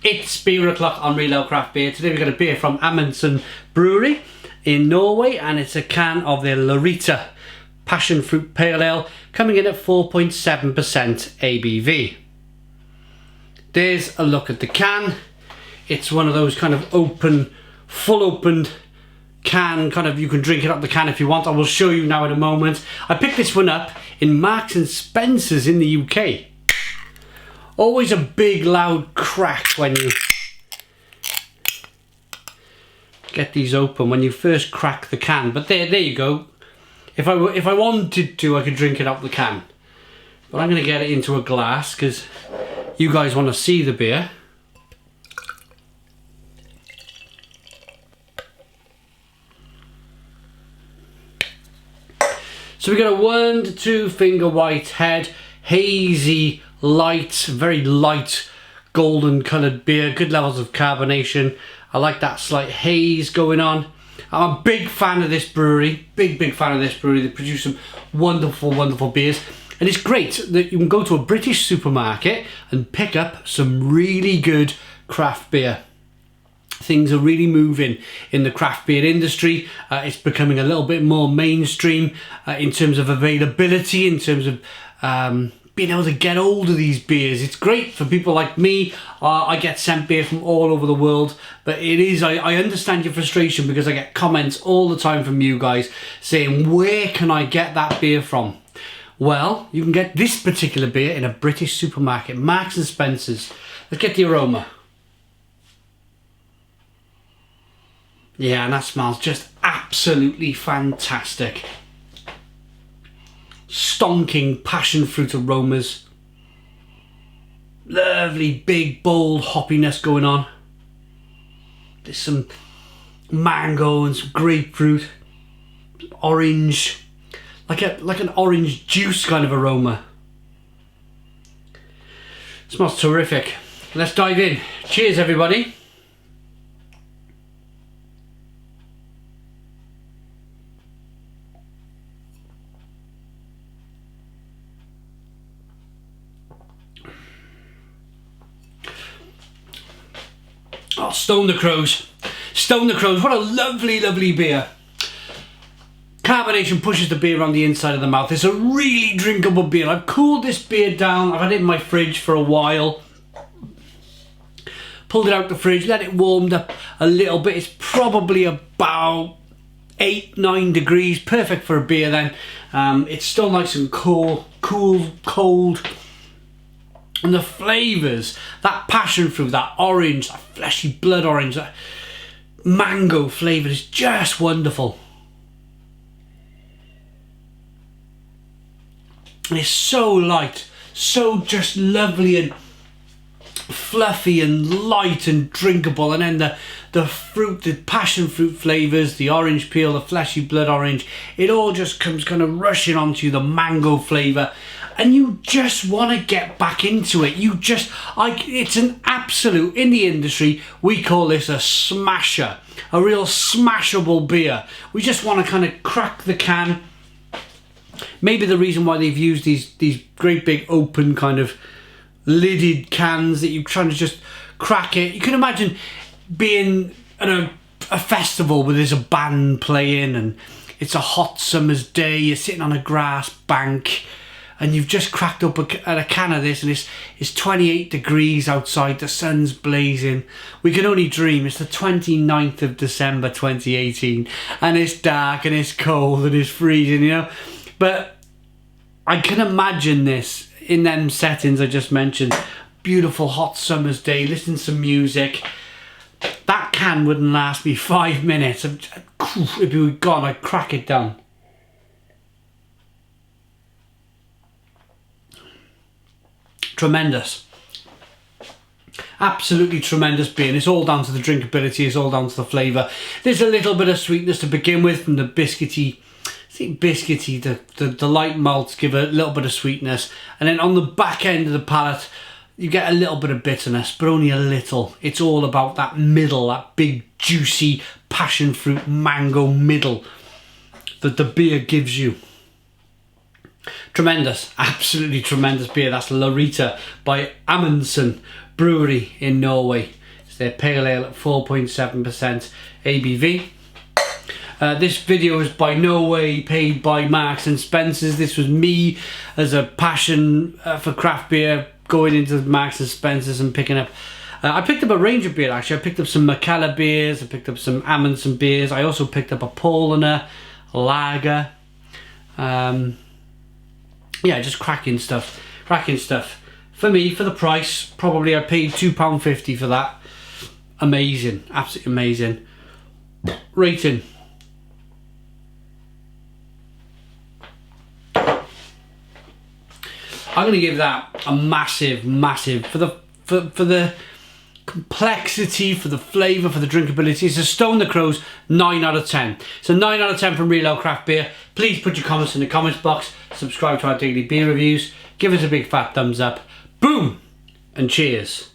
It's Beer O'Clock on Real Ale Craft Beer. Today we've got a beer from Amundsen Bryggeri in Norway, and it's a can of their Lorita Passionfruit Pale Ale, coming in at 4.7% ABV. There's a look at the can. It's one of those kind of open, full opened can, kind of, you can drink it up the can if you want. I will show you now in a moment. I picked this one up in Marks and Spencer's in the UK. Always a big loud crack when you get these open, when you first crack the can. But there you go. If I wanted to, I could drink it out the can. But I'm going to get it into a glass because you guys want to see the beer. So we got a 1 to 2 finger white head, hazy, light, very light golden coloured beer, good levels of carbonation. I like that slight haze going on. I'm a big fan of this brewery, big fan of this brewery. They produce some wonderful beers, and it's great that you can go to a British supermarket and pick up some really good craft beer. Things are really moving in the craft beer industry. It's becoming a little bit more mainstream in terms of availability, in terms of being able to get hold of these beers. It's great for people like me. I get sent beer from all over the world, but I understand your frustration because I get comments all the time from you guys saying, where can I get that beer from? Well, you can get this particular beer in a British supermarket, Marks and Spencer's. Let's get the aroma. Yeah, and that smells just absolutely fantastic. Stonking passion fruit aromas. Lovely big bold hoppiness going on. There's some mango and some grapefruit, orange, like an orange juice kind of aroma. Smells terrific. Let's dive in. Cheers, everybody. Oh, Stone the Crows. Stone the Crows. What a lovely beer. Carbonation pushes the beer on the inside of the mouth. It's a really drinkable beer. I've cooled this beer down. I've had it in my fridge for a while. Pulled it out the fridge, let it warmed up a little bit. It's probably about 8-9 degrees. Perfect for a beer then. It's still nice and cool, cold. And the flavours, that passion fruit, that orange, that fleshy blood orange, that mango flavour is just wonderful. And it's so light, so just lovely and fluffy and light and drinkable. And then the fruit, the passion fruit flavours, the orange peel, the fleshy blood orange, it all just comes kind of rushing onto you, the mango flavour. And you just want to get back into it. It's an absolute, in the industry, we call this a smasher. A real smashable beer. We just want to kind of crack the can. Maybe the reason why they've used these great big open kind of lidded cans that you're trying to just crack it. You can imagine being at a festival where there's a band playing and it's a hot summer's day. You're sitting on a grass bank and you've just cracked up a can of this, and it's 28 degrees outside, the sun's blazing. We can only dream. It's the 29th of December 2018, and it's dark and it's cold and it's freezing, you know. But I can imagine this in them settings I just mentioned. Beautiful hot summer's day, listening to some music. That can wouldn't last me 5 minutes. If it were gone, I'd crack it down. Tremendous. Absolutely tremendous beer, and it's all down to the drinkability, it's all down to the flavour. There's a little bit of sweetness to begin with from the biscuity, the light malts give a little bit of sweetness, and then on the back end of the palate you get a little bit of bitterness, but only a little. It's all about that middle, that big juicy passion fruit mango middle that the beer gives you. Tremendous, absolutely tremendous beer. That's Lorita by Amundsen Brewery in Norway. It's their pale ale at 4.7% ABV. This video is by no way paid by Marks and Spencer's. This was me as a passion for craft beer, going into Marks and Spencer's and picking up. I picked up a range of beer actually. I picked up some Macalla beers, I picked up some Amundsen beers, I also picked up a Paulaner, lager. Yeah, just cracking stuff. Cracking stuff. For me, for the price, probably I paid £2.50 for that. Amazing, absolutely amazing. Rating. I'm going to give that a massive for the complexity, for the flavour, for the drinkability. It's a Stone the Crows 9 out of 10. So 9 out of 10 from Real Ale Craft Beer. Please put your comments in the comments box. Subscribe to our daily beer reviews. Give us a big fat thumbs up. Boom! And cheers.